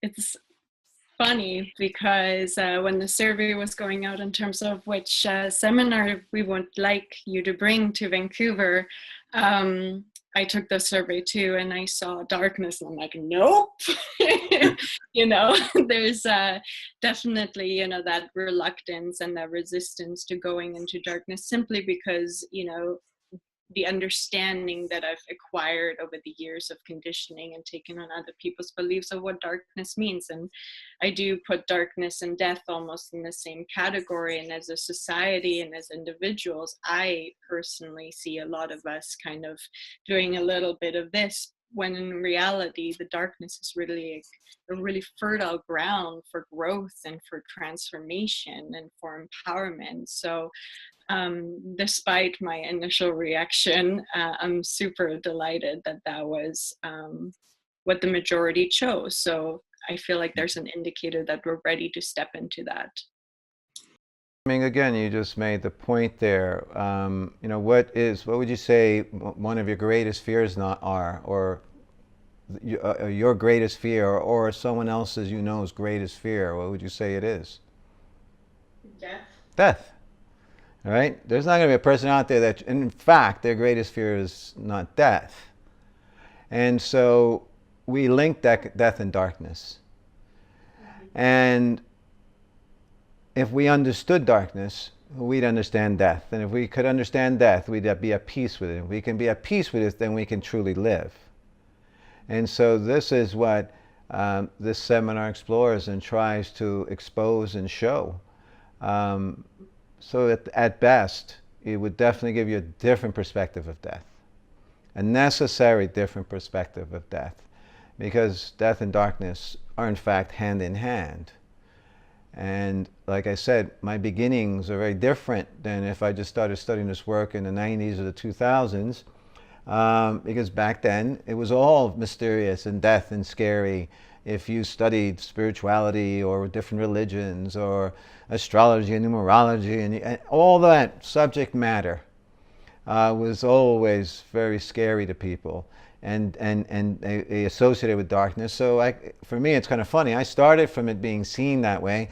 it's funny because when the survey was going out in terms of which seminar we would like you to bring to Vancouver, I took the survey too, and I saw darkness, and I'm like, nope. You know, there's definitely, you know, that reluctance and that resistance to going into darkness, simply because, you know, the understanding that I've acquired over the years of conditioning and taking on other people's beliefs of what darkness means. And I do put darkness and death almost in the same category. And as a society and as individuals, I personally see a lot of us kind of doing a little bit of this, when in reality, the darkness is really a really fertile ground for growth and for transformation and for empowerment. So despite my initial reaction, I'm super delighted that that was what the majority chose. So I feel like there's an indicator that we're ready to step into that. I mean, again, you just made the point there. You know, what would you say one of your greatest fears not are, or your greatest fear, or someone else's you know's greatest fear? What would you say it is? Death. Death. All right? There's not going to be a person out there that, in fact, their greatest fear is not death. And so we link death and darkness. And if we understood darkness, we'd understand death. And if we could understand death, we'd be at peace with it. If we can be at peace with it, then we can truly live. And so this is what this seminar explores and tries to expose and show. So at best, it would definitely give you a different perspective of death, a necessary different perspective of death, because death and darkness are in fact hand in hand. And like I said, my beginnings are very different than if I just started studying this work in the 90s or the 2000s, because back then it was all mysterious and death and scary. If you studied spirituality or different religions or astrology and numerology and all that subject matter was always very scary to people, and they associated with darkness. So for me, it's kind of funny. I started from it being seen that way.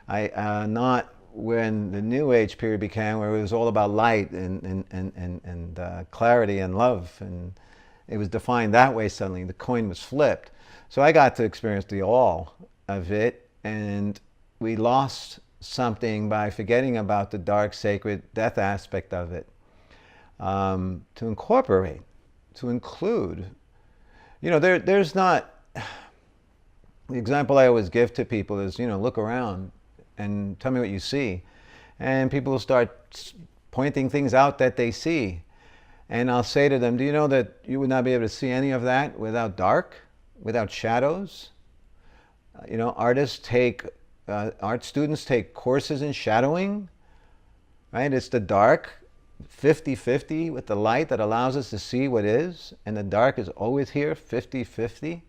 Not when the New Age period began, where it was all about light and clarity and love, and it was defined that way suddenly. The coin was flipped. So I got to experience the all of it, and we lost something by forgetting about the dark, sacred death aspect of it. To incorporate, to include. You know, there's not, the example I always give to people is, you know, look around and tell me what you see. And people will start pointing things out that they see. And I'll say to them, do you know that you would not be able to see any of that without dark, without shadows? You know, art students take courses in shadowing, right? It's the dark 50-50 with the light that allows us to see what is, and the dark is always here 50-50.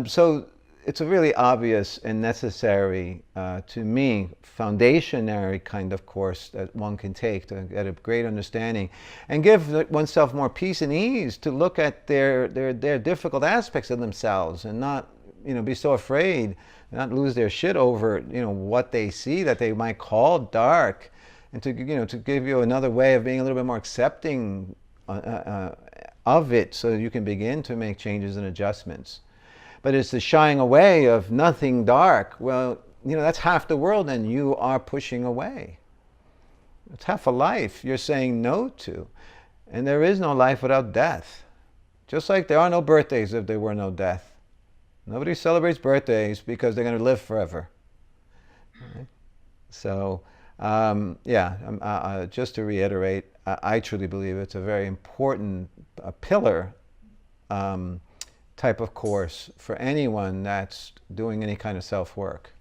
So it's a really obvious and necessary, to me, foundationary kind of course that one can take to get a great understanding and give oneself more peace and ease to look at their difficult aspects of themselves, and not, you know, be so afraid, not lose their shit over, you know, what they see that they might call dark, and to, you know, to give you another way of being a little bit more accepting of it, so you can begin to make changes and adjustments. But it's the shying away of nothing dark. Well, you know, that's half the world, and you are pushing away. It's half a life you're saying no to. And there is no life without death. Just like there are no birthdays if there were no death. Nobody celebrates birthdays because they're going to live forever. Right? So, just to reiterate, I truly believe it's a very important pillar type of course for anyone that's doing any kind of self-work.